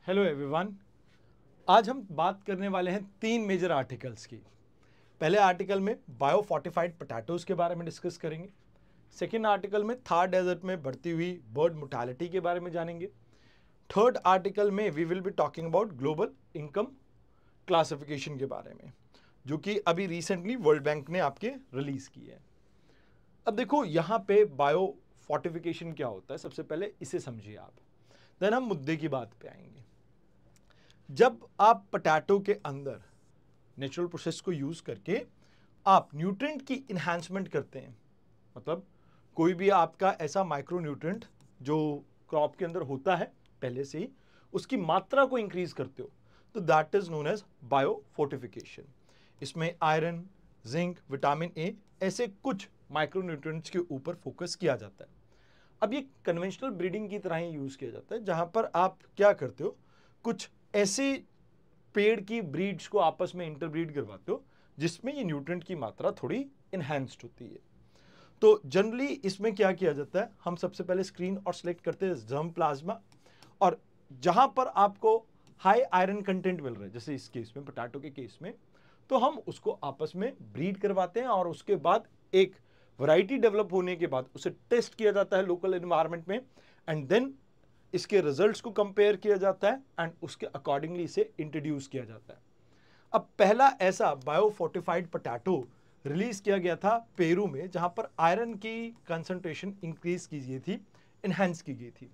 Hello everyone. आज हम बात करने वाले हैं तीन मेजर आर्टिकल्स की। पहले आर्टिकल में बायो फोर्टिफाइड पोटैटोज के बारे में डिस्कस करेंगे। सेकेंड आर्टिकल में थार डेजर्ट में बढ़ती हुई बर्ड मोर्टालिटी के बारे में जानेंगे। थर्ड आर्टिकल में we will be talking about global income classification के बारे में, जो कि अभी रिसेंटली वर्ल्ड बैंक ने आपके रिलीज की है। अब देखो यहाँ पे बायो फोर्टिफिकेशन क्या होता है, सबसे पहले इसे समझिए आप, देन हम मुद्दे की बात पे आएंगे। जब आप पोटैटो के अंदर नेचुरल प्रोसेस को यूज करके आप न्यूट्रिएंट की इन्हांसमेंट करते हैं, मतलब कोई भी आपका ऐसा माइक्रो न्यूट्रिएंट जो क्रॉप के अंदर होता है पहले से ही, उसकी मात्रा को इंक्रीज करते हो, तो that is known as biofortification. इसमें आयरन, जिंक, विटामिन ए ऐसे कुछ माइक्रो न्यूट्रिएंट्स के ऊपर फोकस किया जाता है। अब ये कन्वेंशनल ब्रीडिंग की तरह ही यूज किया जाता है, जहां पर आप क्या करते हो, कुछ ऐसे पेड़ की ब्रीड्स को आपस में इंटरब्रीड करवाते हो जिसमें ये न्यूट्रिएंट की मात्रा थोड़ी इनहैंस्ड होती है। तो जनरली इसमें क्या किया जाता है, हम सबसे पहले स्क्रीन और सिलेक्ट करते हैं जर्म प्लाज्मा, और जहां पर आपको हाई आयरन कंटेंट मिल रहा है, जैसे इस केस में पोटैटो के केस में, तो हम उसको आपस में ब्रीड करवाते हैं और उसके बाद एक वैरायटी डेवलप होने के बाद उसे टेस्ट किया जाता है लोकल एनवायरनमेंट में, एंड देन इसके रिजल्ट्स को कंपेयर किया जाता है एंड उसके अकॉर्डिंगली इसे इंट्रोड्यूस किया जाता है। अब पहला ऐसा बायो फोर्टिफाइड पोटैटो रिलीज किया गया था पेरू में, जहां पर आयरन की कंसंट्रेशन इंक्रीज की गई थी, इनहैंस की गई थी।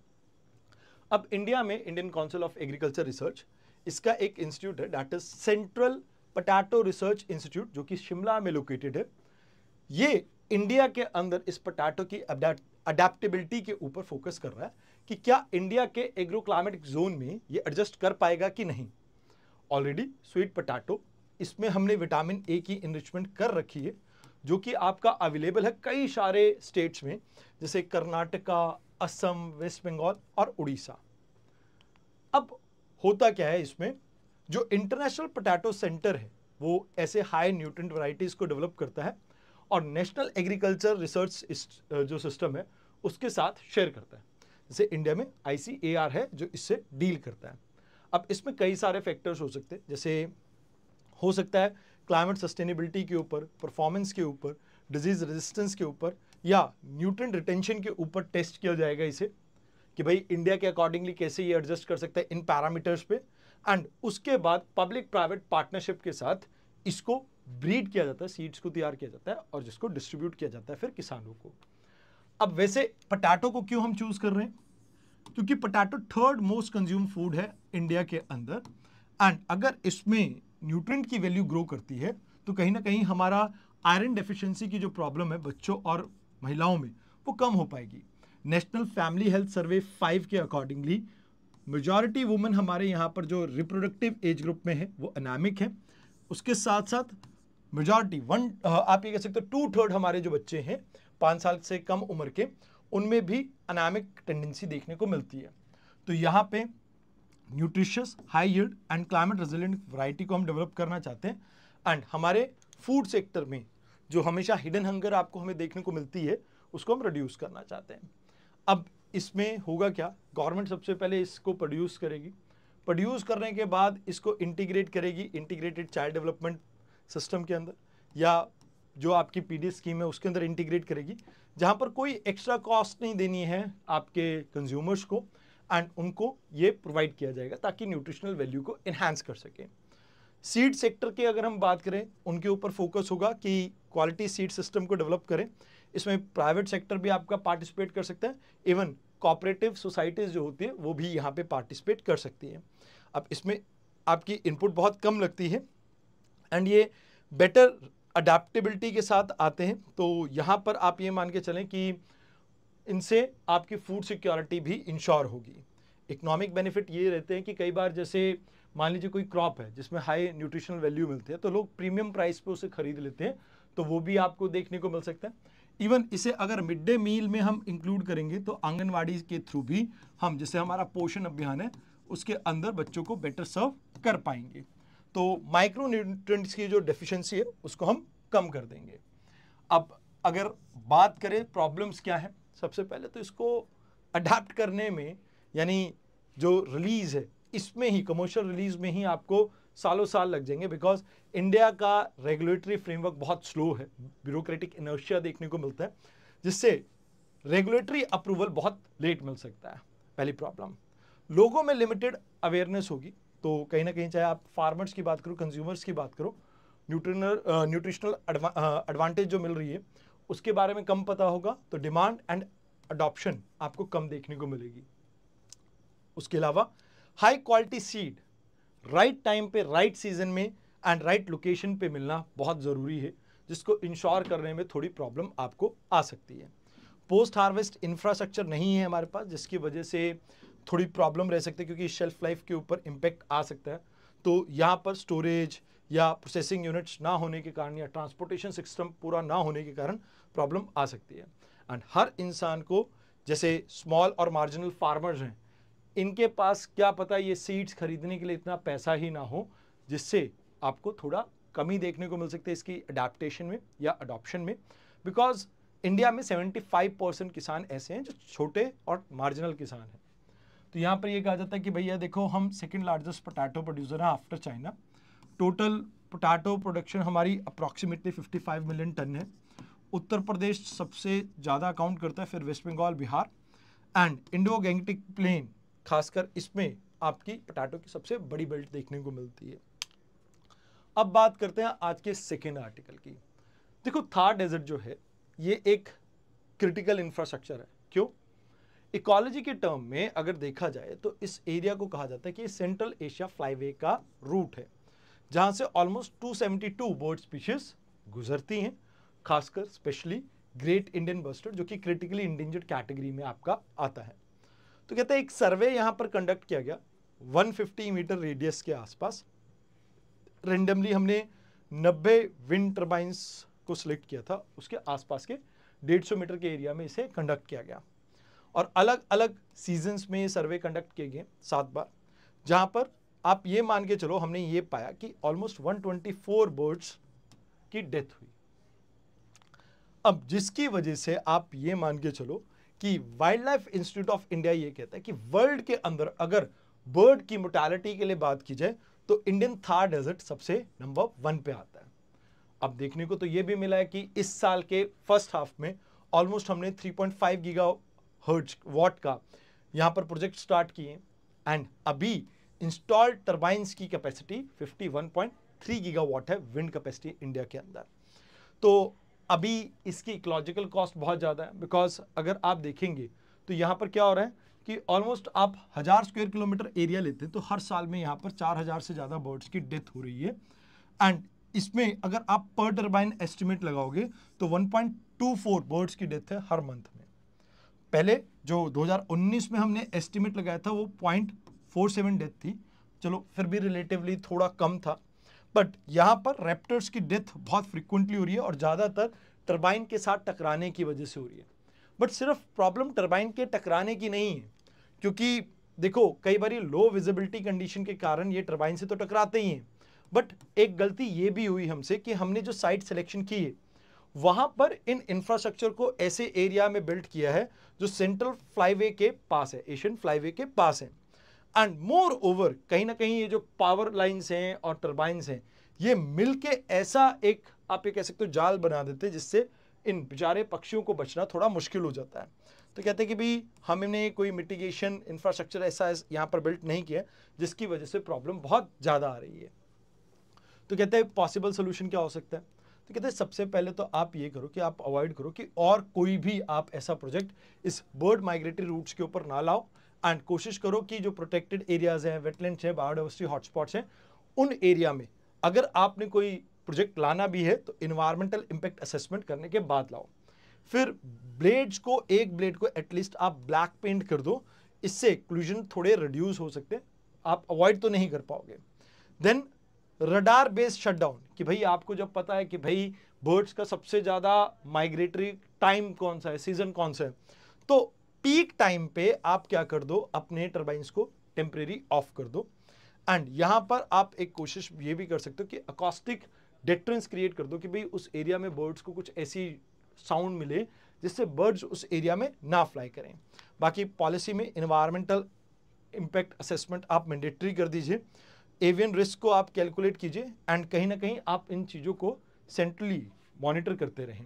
अब इंडिया में Indian council of agriculture research, इसका एक इंस्टीट्यूट है, that is central potato research institute, जो कि शिमला में लोकेटेड है। ये इंडिया के अंदर इस पोटैटो की अडेप्टेबिलिटी के ऊपर फोकस कर रहा है कि क्या इंडिया के एग्रो क्लाइमेटिक जोन में ये एडजस्ट कर पाएगा कि नहीं। ऑलरेडी स्वीट पोटैटो, इसमें हमने विटामिन ए की इनरिचमेंट कर रखी है, जो कि आपका अवेलेबल है कई सारे स्टेट्स में, जैसे कर्नाटका, असम, वेस्ट बंगाल और उड़ीसा। अब होता क्या है, इसमें जो इंटरनेशनल पोटैटो सेंटर है वो ऐसे हाई न्यूट्रिएंट वैरायटीज को डेवलप करता है और नेशनल एग्रीकल्चर रिसर्च जो सिस्टम है उसके साथ शेयर करता है। जैसे इंडिया में ICAR है जो इससे डील करता है। अब इसमें कई सारे फैक्टर्स हो सकते हैं, जैसे हो सकता है क्लाइमेट सस्टेनेबिलिटी के ऊपर, परफॉर्मेंस के ऊपर, डिजीज रेजिस्टेंस के ऊपर, या न्यूट्रिएंट रिटेंशन के ऊपर टेस्ट किया जाएगा इसे, कि भाई इंडिया के अकॉर्डिंगली कैसे ये एडजस्ट कर सकता है इन पैरामीटर्स पे, एंड उसके बाद पब्लिक प्राइवेट पार्टनरशिप के साथ इसको ब्रीड किया जाता है, सीड्स को तैयार किया जाता है और जिसको डिस्ट्रीब्यूट किया जाता है फिर किसानों को। अब वैसे पोटैटो को क्यों हम चूज कर रहे हैं, क्योंकि potato third most consume food है इंडिया के अंदर, एंड अगर इसमें न्यूट्रिएंट की वैल्यू ग्रो करती है तो कहीं ना कहीं हमारा आयरन डेफिशिएंसी की जो प्रॉब्लम है बच्चों और महिलाओं में, वो कम हो पाएगी। नेशनल फैमिली हेल्थ सर्वे 5 के अकॉर्डिंगली मेजॉरिटी वुमेन हमारे यहाँ पर जो रिप्रोडक्टिव एज ग्रुप में है वो एनामिक है। उसके साथ साथ मेजॉरिटी आप ये कह सकते हो 2/3 हमारे जो बच्चे हैं 5 साल से कम उम्र के, उनमें भी एनामिक टेंडेंसी देखने को मिलती है। तो यहाँ पे nutritious, high yield and climate resilient variety को हम डेवलप करना चाहते हैं, एंड हमारे फूड सेक्टर में जो हमेशा हिडन हंगर आपको हमें देखने को मिलती है उसको हम रिड्यूस करना चाहते हैं। अब इसमें होगा क्या, गवर्नमेंट सबसे पहले इसको प्रोड्यूस करेगी, प्रोड्यूस करने के बाद इसको इंटीग्रेट करेगी इंटीग्रेटेड चाइल्ड डेवलपमेंट सिस्टम के अंदर, या जो आपकी PD स्कीम है उसके अंदर इंटीग्रेट करेगी, जहां पर कोई एक्स्ट्रा कॉस्ट नहीं देनी है आपके कंज्यूमर्स को, एंड उनको ये प्रोवाइड किया जाएगा ताकि न्यूट्रिशनल वैल्यू को इन्हांस कर सके। सीड सेक्टर की अगर हम बात करें, उनके ऊपर फोकस होगा कि क्वालिटी सीड सिस्टम को डेवलप करें। इसमें प्राइवेट सेक्टर भी आपका पार्टिसिपेट कर सकता है, इवन कोऑपरेटिव सोसाइटीज जो होती है वो भी यहाँ पे पार्टिसिपेट कर सकती हैं। अब इसमें आपकी इनपुट बहुत कम लगती है एंड ये बेटर अडेप्टेबिलिटी के साथ आते हैं, तो यहाँ पर आप ये मान के चलें कि इनसे आपकी फूड सिक्योरिटी भी इंश्योर होगी। इकोनॉमिक बेनिफिट ये रहते हैं कि कई बार जैसे मान लीजिए कोई क्रॉप है जिसमें हाई न्यूट्रिशनल वैल्यू मिलती है, तो लोग प्रीमियम प्राइस पे उसे खरीद लेते हैं, तो वो भी आपको देखने को मिल सकता है। इवन इसे अगर मिड डे मील में हम इंक्लूड करेंगे तो आंगनवाड़ी के थ्रू भी हम, जैसे हमारा पोषण अभियान है उसके अंदर बच्चों को बेटर सर्व कर पाएंगे, तो माइक्रो न्यूट्रिएंट्स की जो डेफिशिएंसी है उसको हम कम कर देंगे। अब अगर बात करें प्रॉब्लम्स क्या है, सबसे पहले तो इसको अडेप्ट करने में, यानी जो रिलीज है इसमें ही कमर्शियल रिलीज में ही आपको सालों साल लग जाएंगे, बिकॉज इंडिया का रेगुलेटरी फ्रेमवर्क बहुत स्लो है, ब्यूरोक्रेटिक इनर्शिया देखने को मिलता है, जिससे रेगुलेटरी अप्रूवल बहुत लेट मिल सकता है। पहली प्रॉब्लम, लोगों में लिमिटेड अवेयरनेस होगी, तो कहीं ना कहीं चाहे आप फार्मर्स की बात करो, कंज्यूमर्स की बात करो, न्यूट्रिशनल एडवांटेज जो मिल रही है उसके बारे में कम पता होगा, तो डिमांड एंड अडॉप्शन आपको कम देखने को मिलेगी। उसके अलावा high quality seed right time पे, राइट सीजन में एंड राइट लोकेशन पे मिलना बहुत ज़रूरी है, जिसको इंश्योर करने में थोड़ी प्रॉब्लम आपको आ सकती है। पोस्ट हार्वेस्ट इंफ्रास्ट्रक्चर नहीं है हमारे पास, जिसकी वजह से थोड़ी प्रॉब्लम रह सकती है, क्योंकि शेल्फ लाइफ के ऊपर इम्पेक्ट आ सकता है। तो यहाँ पर स्टोरेज या प्रोसेसिंग यूनिट्स ना होने के कारण या ट्रांसपोर्टेशन सिस्टम पूरा ना होने के कारण प्रॉब्लम आ सकती है। एंड हर इंसान को, जैसे स्मॉल और मार्जिनल फार्मर्स हैं, इनके पास क्या पता ये सीड्स खरीदने के लिए इतना पैसा ही ना हो, जिससे आपको थोड़ा कमी देखने को मिल सकती है इसकी अडेप्टेशन में या अडॉप्शन में, बिकॉज इंडिया में 75% किसान ऐसे हैं जो छोटे और मार्जिनल किसान हैं। तो यहाँ पर ये कहा जाता है कि भैया देखो, हम सेकंड लार्जेस्ट पोटैटो प्रोड्यूसर हैं after China. Total potato production हमारी अप्रॉक्सीमेटली 55 मिलियन टन है। उत्तर प्रदेश सबसे ज़्यादा अकाउंट करता है, फिर west Bengal, Bihar and Indo Gangetic plain, खासकर इसमें आपकी पोटैटो की सबसे बड़ी बेल्ट देखने को मिलती है। अब बात करते हैं आज के सेकेंड आर्टिकल की। देखो, थार डेजर्ट जो है ये एक क्रिटिकल इंफ्रास्ट्रक्चर है। क्यों? इकोलॉजी के टर्म में अगर देखा जाए तो इस एरिया को कहा जाता है कि सेंट्रल एशिया फ्लाईवे का रूट है, जहां से ऑलमोस्ट 272 बर्ड स्पीशीज गुजरती हैं, खासकर स्पेशली ग्रेट इंडियन बस्टर्ड, जो कि क्रिटिकली इंडेंजर्ड कैटेगरी में आपका आता है। तो कहते हैं एक सर्वे यहां पर कंडक्ट किया गया 150 मीटर रेडियस के आसपास। रेंडमली हमने 90 विंड टर्बाइंस को सिलेक्ट किया था, उसके आसपास के 150 मीटर के एरिया में इसे कंडक्ट किया गया, और अलग अलग सीजन्स में ये सर्वे कंडक्ट किए गए 7 बार, जहां पर आप ये मान के चलो हमने ये पाया कि ऑलमोस्ट 124 बर्ड्स की डेथ हुई। अब जिसकी वजह से आप ये मान के चलो कि wild life institute of India ये कहता है कि वर्ल्ड के अंदर अगर बर्ड की मोर्टेलिटी के लिए बात की जाए तो इंडियन थार डेजर्ट सबसे नंबर 1 पे आता है। अब देखने को तो ये भी मिला है कि इस साल के फर्स्ट हाफ में ऑलमोस्ट हमने 3.5 गीगाहर्ट्ज वॉट का यहाँ पर प्रोजेक्ट स्टार्ट किए, एंड अभी इंस्टॉल्ड टर्बाइंस की कैपेसिटी 51.3 गीगावाट है, विंड कैपेसिटी इंडिया के अंदर। तो अभी इसकी इकोलॉजिकल कॉस्ट बहुत ज़्यादा है, बिकॉज अगर आप देखेंगे तो यहाँ पर क्या हो रहा है कि ऑलमोस्ट आप 1000 स्क्वायर किलोमीटर एरिया लेते हैं तो हर साल में यहाँ पर 4000 से ज़्यादा बर्ड्स की डेथ हो रही है। एंड इसमें अगर आप पर टर्बाइन एस्टिमेट लगाओगे तो 1.24 बर्ड्स की डेथ है हर मंथ में। पहले जो 2019 में हमने एस्टिमेट लगाया था वो 0.47 डेथ थी, चलो फिर भी रिलेटिवली थोड़ा कम था, बट यहाँ पर रैप्टर्स की डेथ बहुत फ्रिक्वेंटली हो रही है और ज़्यादातर टरबाइन के साथ टकराने की वजह से हो रही है। बट सिर्फ प्रॉब्लम टरबाइन के टकराने की नहीं है, क्योंकि देखो कई बार लो विजिबिलिटी कंडीशन के कारण ये टरबाइन से तो टकराते ही हैं, बट एक गलती ये भी हुई हमसे कि हमने जो साइट सिलेक्शन की है वहाँ पर इन इंफ्रास्ट्रक्चर को ऐसे एरिया में बिल्ड किया है जो सेंट्रल फ्लाईवे के पास है, एशियन फ्लाईवे के पास है। एंड मोर ओवर कहीं ना कहीं ये जो पावर लाइन्स हैं और टर्बाइंस हैं ये मिलके ऐसा एक आप ये कह सकते हो जाल बना देते हैं जिससे इन बेचारे पक्षियों को बचना थोड़ा मुश्किल हो जाता है। तो कहते हैं कि भाई हमने कोई मिटिगेशन इंफ्रास्ट्रक्चर ऐसा यहाँ पर बिल्ट नहीं किया जिसकी वजह से प्रॉब्लम बहुत ज़्यादा आ रही है। तो कहते हैं पॉसिबल सोल्यूशन क्या हो सकता है? तो कहते हैं सबसे पहले तो आप ये करो कि आप अवॉइड करो कि और कोई भी आप ऐसा प्रोजेक्ट इस बर्ड माइग्रेटरी रूट्स के ऊपर ना लाओ, एंड कोशिश करो कि जो प्रोटेक्टेड एरियाज हैं, वेटलैंड्स हैं, बायोडाइवर्सिटी हॉटस्पॉट्स हैं, उन एरिया में अगर आपने कोई प्रोजेक्ट लाना भी है तो इन्वायरमेंटल इम्पैक्ट असेसमेंट करने के बाद लाओ। फिर ब्लेड्स को, एक ब्लेड को एटलीस्ट आप ब्लैक पेंट कर दो, इससे एक्लूजन थोड़े रिड्यूस हो सकते हैं, आप अवॉइड तो नहीं कर पाओगे। देन रडार बेस्ड शटडाउन, कि भाई आपको जब पता है कि भाई बर्ड्स का सबसे ज़्यादा माइग्रेटरी टाइम कौन सा है, सीजन कौन सा है, तो पीक टाइम पे आप क्या कर दो, अपने टर्बाइंस को टेम्परेरी ऑफ कर दो। एंड यहाँ पर आप एक कोशिश ये भी कर सकते हो कि अकॉस्टिक डिटरेंस क्रिएट कर दो कि भाई उस एरिया में बर्ड्स को कुछ ऐसी साउंड मिले जिससे बर्ड्स उस एरिया में ना फ्लाई करें। बाकी पॉलिसी में इन्वायरमेंटल इम्पैक्ट असेसमेंट आप मैंडेटरी कर दीजिए, एवियन रिस्क को आप कैलकुलेट कीजिए एंड कहीं ना कहीं आप इन चीज़ों को सेंट्रली मॉनिटर करते रहें।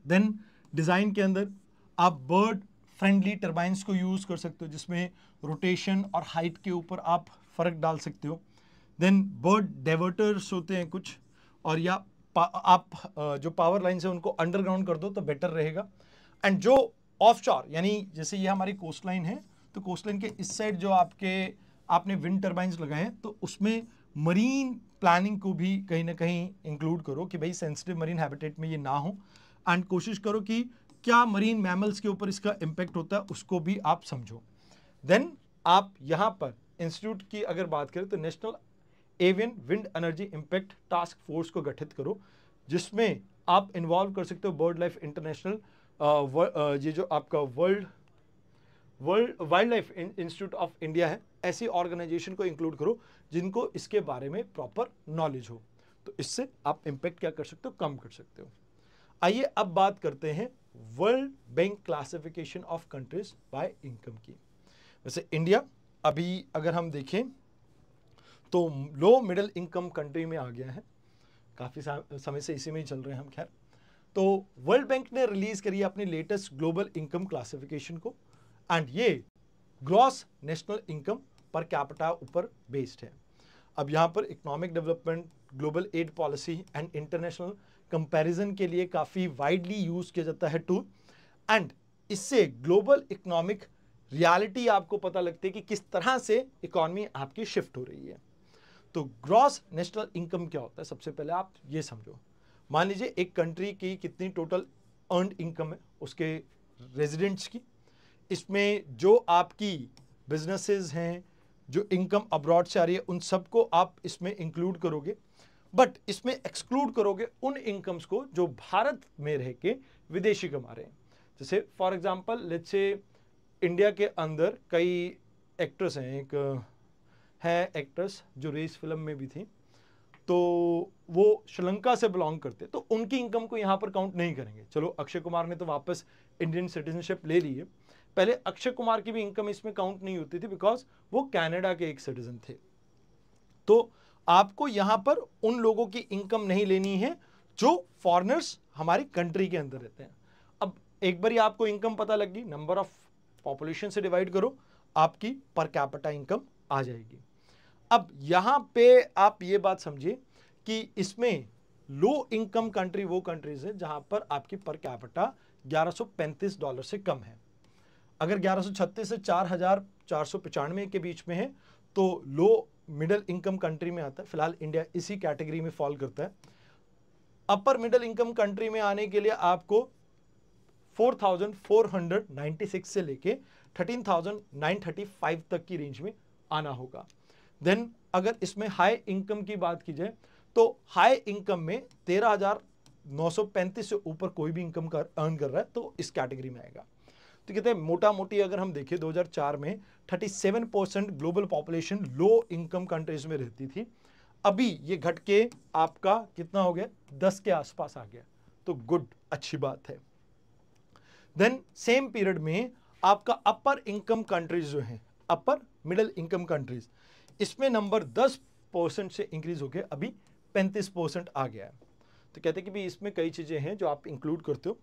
देन डिज़ाइन के अंदर आप बर्ड फ्रेंडली टर्बाइंस को यूज़ कर सकते हो जिसमें रोटेशन और हाइट के ऊपर आप फ़र्क डाल सकते हो। देन बर्ड डाइवर्टर्स होते हैं कुछ, और या आप जो पावर लाइन्स है उनको अंडरग्राउंड कर दो तो बेटर रहेगा। एंड जो ऑफशोर, यानी जैसे ये हमारी कोस्ट लाइन है, तो कोस्ट लाइन के इस साइड जो आपने विंड टर्बाइंस लगाए हैं, तो उसमें मरीन प्लानिंग को भी कहीं ना कहीं इंक्लूड करो कि भाई सेंसिटिव मरीन हैबिटेट में ये ना हो, एंड कोशिश करो कि क्या मरीन मैमल्स के ऊपर इसका इम्पैक्ट होता है उसको भी आप समझो। देन आप यहाँ पर इंस्टीट्यूट की अगर बात करें तो national avian wind energy impact task force को गठित करो, जिसमें आप इन्वॉल्व कर सकते हो बर्ड लाइफ इंटरनेशनल, ये जो आपका wild life institute of India है, ऐसी ऑर्गेनाइजेशन को इंक्लूड करो जिनको इसके बारे में प्रॉपर नॉलेज हो। तो इससे आप इम्पैक्ट क्या कर सकते हो, कम कर सकते हो। आइए अब बात करते हैं world bank classification of countries by income की। वैसे इंडिया अभी अगर हम देखें तो लो मिडिल इनकम कंट्री में आ गया है, काफ़ी समय से इसी में ही चल रहे हैं हम। खैर, तो वर्ल्ड बैंक ने रिलीज करी अपनी लेटेस्ट ग्लोबल इनकम क्लासिफिकेशन को, एंड ये gross national income per capita ऊपर बेस्ड है। अब यहाँ पर economic development, global aid policy and international comparison के लिए काफ़ी वाइडली यूज किया जाता है टूल, एंड इससे ग्लोबल इकोनॉमिक रियलिटी आपको पता लगती है कि किस तरह से इकोनॉमी आपकी शिफ्ट हो रही है। तो ग्रॉस नेशनल इनकम क्या होता है, सबसे पहले आप ये समझो। मान लीजिए एक कंट्री की कितनी टोटल अर्नड इनकम है उसके रेजिडेंट्स की, इसमें जो आपकी बिजनेसेस हैं, जो इनकम अब्रॉड से आ रही है, उन सबको आप इसमें इंक्लूड करोगे, बट इसमें एक्सक्लूड करोगे उन इनकम्स को जो भारत में रह के विदेशी कमा रहे हैं। जैसे for example let's say India के अंदर कई एक्ट्रेस हैं, एक है एक्ट्रेस जो रेस फिल्म में भी थी, तो वो श्रीलंका से बिलोंग करते, तो उनकी इनकम को यहाँ पर काउंट नहीं करेंगे। चलो अक्षय कुमार ने तो वापस इंडियन सिटीजनशिप ले ली है, पहले अक्षय कुमार की भी इनकम इसमें काउंट नहीं होती थी बिकॉज वो कनाडा के एक सिटीजन थे। तो आपको यहां पर उन लोगों की इनकम नहीं लेनी है जो फॉरेनर्स हमारी कंट्री के अंदर रहते हैं। अब एक बार आपको इनकम पता लग गई, नंबर ऑफ पॉपुलेशन से डिवाइड करो, आपकी पर कैपिटा इनकम आ जाएगी। अब यहां पे आप ये बात समझिए कि इसमें लो इनकम कंट्री वो कंट्रीज है जहां पर आपकी पर कैपिटा $1135 से कम है। अगर 1136 से 4495 के बीच में है तो लो मिडिल इनकम कंट्री में आता है। फिलहाल इंडिया इसी कैटेगरी में फॉल करता है। अपर मिडिल इनकम कंट्री में आने के लिए आपको 4496 से लेके 13,935 तक की रेंज में आना होगा। देन अगर इसमें हाई इनकम की बात की जाए तो हाई इनकम में 13,935 से ऊपर कोई भी इनकम अर्न कर रहा है तो इस कैटेगरी में आएगा। तो कहते हैं मोटा मोटी अगर हम देखें 2004 में 37% global population low income countries में रहती थी, अभी ये घट के आपका कितना हो गया, 10 के आसपास आ गया। तो गुड, अच्छी बात है। देन सेम पीरियड में आपका अपर इनकम कंट्रीज जो है, अपर मिडिल इनकम कंट्रीज, इसमें नंबर 10% से इंक्रीज होकर अभी 35% आ गया है। तो कहते हैं कि भाई इसमें कई चीजें हैं जो आप इंक्लूड करते हो।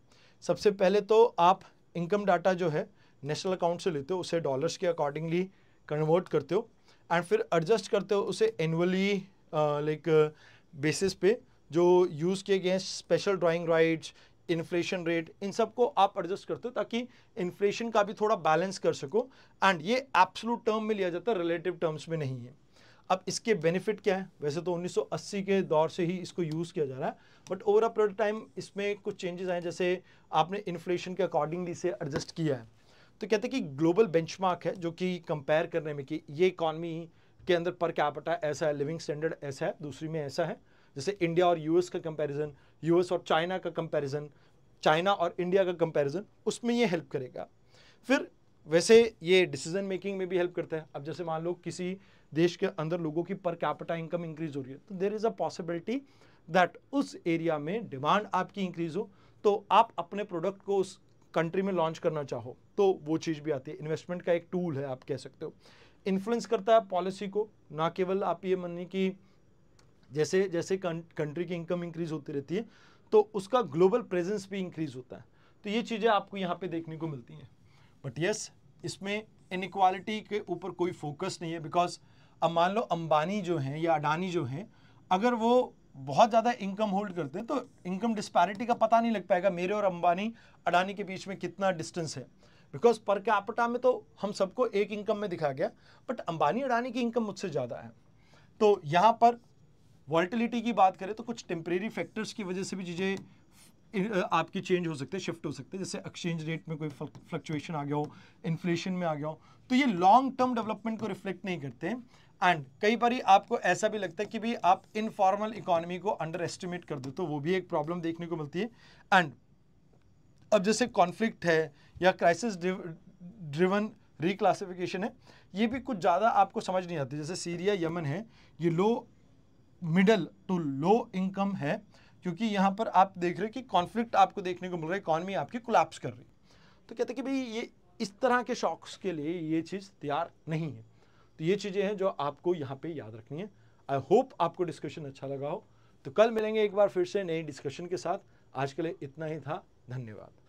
सबसे पहले तो आप इनकम डाटा जो है नेशनल अकाउंट से लेते हो, उसे डॉलर्स के अकॉर्डिंगली कन्वर्ट करते हो एंड फिर एडजस्ट करते हो उसे एनुअली लाइक बेसिस पे जो यूज़ किए गए हैं special drawing rights, inflation rate, इन सबको आप एडजस्ट करते हो ताकि इन्फ्लेशन का भी थोड़ा बैलेंस कर सको। एंड ये एब्सोल्यूट टर्म में लिया जाता है, रिलेटिव टर्म्स में नहीं है। अब इसके बेनिफिट क्या है, वैसे तो 1980 के दौर से ही इसको यूज़ किया जा रहा है, but over a period time इसमें कुछ चेंजेस आए, जैसे आपने इन्फ्लेशन के अकॉर्डिंगली इसे एडजस्ट किया है। तो कहते हैं कि ग्लोबल बेंचमार्क है जो कि कंपेयर करने में कि ये इकॉनमी के अंदर पर कैपिटा ऐसा है, लिविंग स्टैंडर्ड ऐसा है, दूसरी में ऐसा है। जैसे इंडिया और यूएस का कंपैरिजन, यूएस और चाइना का कंपैरिजन, चाइना और इंडिया का कंपैरिजन, उसमें ये हेल्प करेगा। फिर वैसे ये डिसीजन मेकिंग में भी हेल्प करता है। अब जैसे मान लो किसी देश के अंदर लोगों की पर कैपिटा इनकम इंक्रीज हो रही है, तो there is a possibility that उस एरिया में डिमांड आपकी इंक्रीज हो, तो आप अपने प्रोडक्ट को उस कंट्री में लॉन्च करना चाहो तो वो चीज़ भी आती है। इन्वेस्टमेंट का एक टूल है, आप कह सकते हो। इन्फ्लुएंस करता है पॉलिसी को, ना केवल आप ये मानिए कि जैसे जैसे कंट्री की इनकम इंक्रीज होती रहती है तो उसका ग्लोबल प्रेजेंस भी इंक्रीज होता है। तो ये चीज़ें आपको यहाँ पे देखने को मिलती हैं। बट यस, इसमें इनइक्वालिटी के ऊपर कोई फोकस नहीं है, बिकॉज अब मान लो अंबानी जो हैं या अडानी जो हैं, अगर वो बहुत ज़्यादा इनकम होल्ड करते हैं तो इनकम डिस्पैरिटी का पता नहीं लग पाएगा मेरे और अंबानी अडानी के बीच में कितना डिस्टेंस है, बिकॉज पर कैपिटा में तो हम सबको एक इनकम में दिखा गया, बट अंबानी अडानी की इनकम मुझसे ज़्यादा है। तो यहाँ पर वॉल्टिलिटी की बात करें तो कुछ टेम्परेरी फैक्टर्स की वजह से भी चीज़ें आपकी चेंज हो सकते हैं, शिफ्ट हो सकते हैं, जैसे एक्सचेंज रेट में कोई फ्लक्चुएशन आ गया हो, इन्फ्लेशन में आ गया हो, तो ये लॉन्ग टर्म डेवलपमेंट को रिफ्लेक्ट नहीं करते हैं। एंड कई बार आपको ऐसा भी लगता है कि भी आप इनफॉर्मल इकोनॉमी को अंडर एस्टिमेट कर दो, तो वो भी एक प्रॉब्लम देखने को मिलती है। एंड अब जैसे कॉन्फ्लिक्ट है या क्राइसिस ड्रिवन रिक्लासिफिकेशन है, ये भी कुछ ज़्यादा आपको समझ नहीं आती। जैसे सीरिया, यमन है, ये लो मिडल टू लो इनकम है, क्योंकि यहाँ पर आप देख रहे हैं कि कॉन्फ्लिक्ट आपको देखने को मिल रहा है, इकॉनमी आपकी कोलैप्स कर रही। तो कहते हैं कि भाई ये इस तरह के शॉक्स के लिए ये चीज़ तैयार नहीं है। तो ये चीज़ें हैं जो आपको यहाँ पे याद रखनी है। आई होप आपको डिस्कशन अच्छा लगा हो। तो कल मिलेंगे एक बार फिर से नई डिस्कशन के साथ। आज के लिए इतना ही था। धन्यवाद।